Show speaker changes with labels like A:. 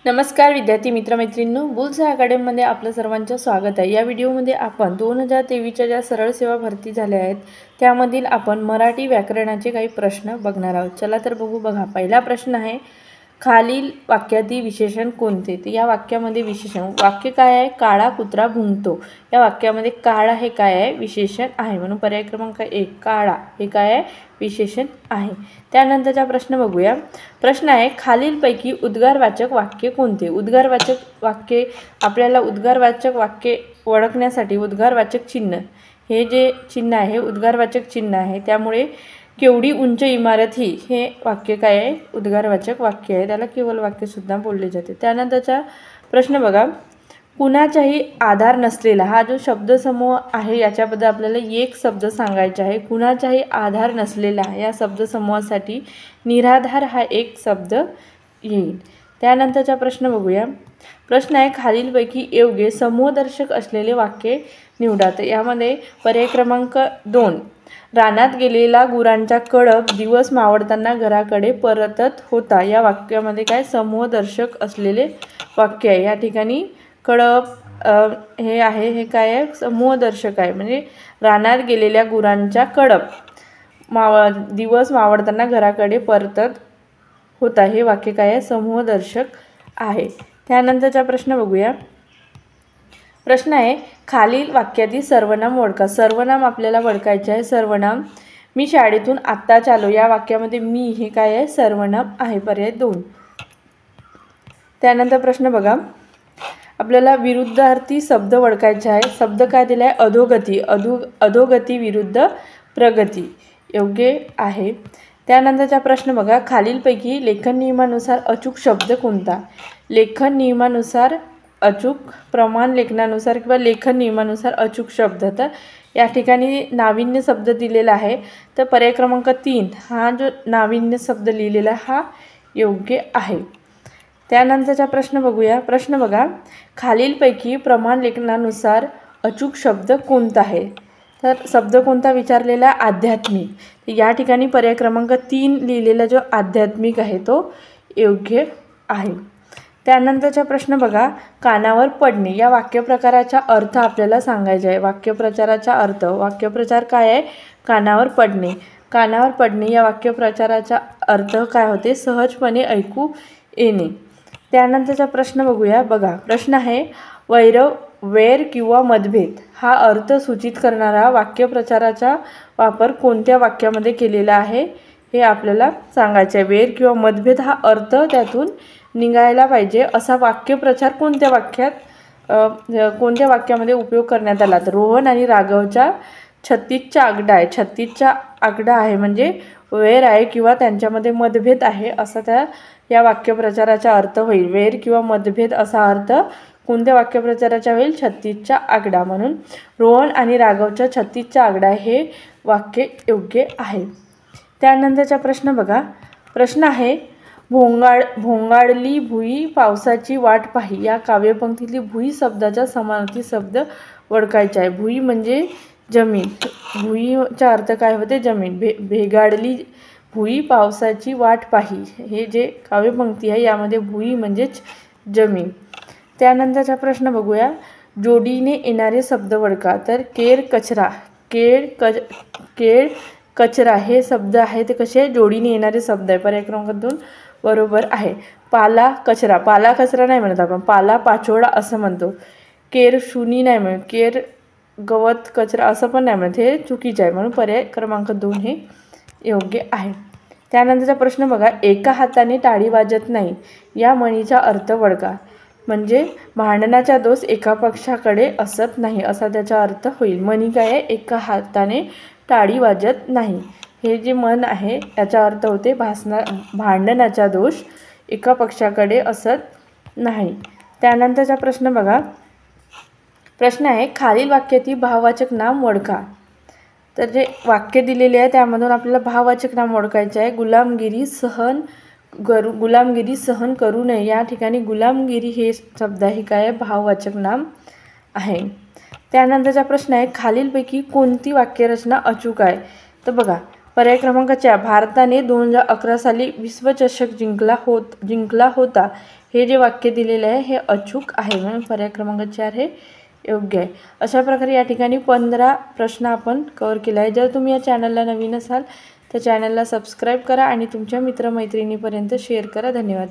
A: नमस्कार विद्यार्थी मित्रमैत्रिणींनो, बुल्स अकॅडमीमध्ये आपलं सर्वांचं स्वागत आहे। या व्हिडिओमध्ये आपण 2023च्या ज्या सरळ सेवा भरती झाल्या आहेत त्यामधील आपण मराठी व्याकरणाचे काही प्रश्न बघणार आहोत। चला तर बघा। पहिला प्रश्न आहे, खालील वाक्यातील विशेषण कोणते? तर या वाक्यामध्ये विशेषण वाक्य काय आहे? काळा कुत्रा भुंकतो। या वाक्यामध्ये काळा हे काय आहे? विशेषण आहे, म्हणून पर्याय क्रमांक 1 काळा हे काय आहे? विशेषण आहे। त्यानंतरचा प्रश्न बघूया। प्रश्न आहे, खालीलपैकी उद्गारवाचक वाक्य कोणते? उद्गारवाचक वाक्य आपल्याला उद्गारवाचक वाक्य ओळखण्यासाठी उद्गारवाचक चिन्ह हे जे चिन्ह आहे उद्गारवाचक चिन्ह आहे, त्यामुळे केवढी उंच इमारत ही हे वाक्य काय आहे? उद्गारवाचक वाक्य आहे, त्याला केवल वाक्य सुद्धा बोलले जाते। त्यानंतरचा प्रश्न बघा, कुणाचाही आधार नसलेला हा जो शब्दसमूह आहे याच्याबद्दल आपल्याला एक शब्द सांगायचा आहे। कुणाचाही आधार नसलेला या शब्दसमूहासाठी निराधार हा एक शब्द येईल। त्यानंतरचा प्रश्न बघूया। प्रश्न आहे, खालीलपैकी योग्य समूहदर्शक असलेले वाक्य निवडा। तर यामध्ये पर्याय क्रमांक 2 रानात गेलेला गुरांचा कळप दिवस मावळताना घराकडे परतत होता। या वाक्यामध्ये काय समूहदर्शक असलेले वाक्य आहे। या ठिकाणी कळप हे आहे, हे काय आहे? समूहदर्शक आहे, म्हणजे रानात गेलेल्या गुरांचा कळप दिवस मावळताना घराकडे परतत होता हे वाक्य काय आहे? समूहदर्शक आहे। त्यानंतरचा प्रश्न बघूया। प्रश्न आहे, खालील वाक्यातील सर्वनाम ओळखा। सर्वनाम आपल्याला ओळखायचे आहे। सर्वनाम, मी शाळेतून आत्ताच आलो। या वाक्यामध्ये मी हे काय आहे? सर्वनाम आहे, पर्याय 2। त्यानंतर प्रश्न बघा, आपल्याला विरुद्धार्थी शब्द ओळखायचा आहे। शब्द काय दिला आहे? अधोगती। अधोगती विरुद्ध प्रगती योग्य आहे। त्यानंतरचा प्रश्न बघा, खालीलपैकी लेखन नियमानुसार अचूक शब्द कोणता? लेखन नियमानुसार अचूक, प्रमाण लेखनानुसार किंवा लेखन नियमानुसार अचूक शब्द। तर या ठिकाणी नाविन्य शब्द दिलेला आहे, तर पर्याय क्रमांक 3 हा जो नाविन्य शब्द लिहिलेला हा योग्य आहे। त्यानंतरचा प्रश्न बघूया। प्रश्न बघा, खालीलपैकी प्रमाण लेखनानुसार अचूक शब्द कोणता आहे? तर शब्द कोणता विचारलेला? आध्यात्मिक। या ठिकाणी पर्याय क्रमांक 3 लिहिलेला जो आध्यात्मिक आहे तो योग्य आहे। त्यानंतरचा प्रश्न बघा, कानावर पडणे या वाक्यप्रकाराचा अर्थ आपल्याला सांगायचा आहे। वाक्यप्रचाराचा अर्थ, वाक्यप्रचार काय आहे? कानावर पडणे। कानावर पडणे या वाक्यप्रचाराचा अर्थ काय होते? सहजपणे ऐकू येणे। त्यानंतरचा प्रश्न बघूया। बघा, प्रश्न आहे, वैर किंवा मतभेद हा अर्थ सूचित करणारा वाक्यप्रचाराचा वापर कोणत्या वाक्यामध्ये केलेला आहे हे आपल्याला सांगायचे आहे। वैर किंवा मतभेद हा अर्थ त्यातून निघायला पाहिजे असा वाक्यप्रचार कोणत्या वाक्यामध्ये उपयोग करण्यात आला? तर रोहन आणि राघवचा 36चा आकडा आहे। 36चा आकडा आहे म्हणजे वैर आहे किंवा त्यांच्यामध्ये मतभेद आहे असा या वाक्यप्रचाराचा अर्थ होईल। वैर किंवा मतभेद असा अर्थ कोणत्या वाक्यप्रचाराचा होईल? 36चा आकडा, म्हणून रोहन आणि राघवचा 36चा आकडा हे वाक्य योग्य आहे। त्यानंतरचा प्रश्न बघा। प्रश्न आहे, भोंगाळली भुई पावसाची वाट पाही या काव्यपंक्तीतली भुई शब्दाचा समानार्थी शब्द ओळखायचा आहे। भुई म्हणजे जमीन। भुईचा अर्थ काय होते? जमीन। भेगाडली भुई पावसाची वाट पाही हे जे काव्यपंक्ती आहे यामध्ये भुई म्हणजेच जमीन। त्यानंतरचा प्रश्न बघूया। जोडीने येणारे शब्द ओळखा। तर केर कचरा, केळ कचरा हे शब्द आहे ते कसे? जोडीने येणारे शब्द आहे, पर्याय क्रमांक 2 बरोबर आहे। पाला कचरा, पाला कचरा नाही म्हणत आपण, पाला पाचोळा असं म्हणतो। केर शुनी नाही म्हणत, केर गवत कचरा असं पण नाही म्हणत, हे चुकीचं आहे, म्हणून पर्याय क्रमांक 2 हे योग्य आहे। त्यानंतरचा प्रश्न बघा, एका हाताने टाळी वाजत नाही या म्हणीचा अर्थ ओळखा। म्हणजे भांडणाचा दोष एका पक्षाकडे असत नाही असा त्याचा अर्थ होईल। म्हणी काय आहे? एका हाताने टाळी वाजत नाही हे जे म्हण आहे याचा अर्थ होते भांडणाचा दोष एका पक्षाकडे असत नाही। त्यानंतरचा प्रश्न बघा। प्रश्न आहे, खालील वाक्यातील भाववाचक नाम ओळखा। तर जे वाक्य दिलेले आहे त्यामधून आपल्याला भाववाचक नाम ओळखायचे आहे। गुलामगिरी सहन करू नये या ठिकाणी गुलामगिरी हे शब्द हे काय? भाववाचक नाम आहे। त्यानंतरचा प्रश्न आहे, खालीलपैकी कोणती वाक्यरचना अचूक आहे? तर बघा, पर्याय क्रमांक 4 भारताने 2011 साली विश्वचषक जिंकला होता हे जे वाक्य दिलेले आहे हे अचूक आहे, म्हणून पर्याय क्रमांक 4 हे योग्य आहे। अशा प्रकारे या ठिकाणी 15 प्रश्न आपण कव्हर केले आहे। जर तुम्ही या चॅनलला नवीन असाल तर चॅनलला सबस्क्राईब करा आणि तुमच्या मित्रमैत्रिणींपर्यंत शेअर करा। धन्यवाद।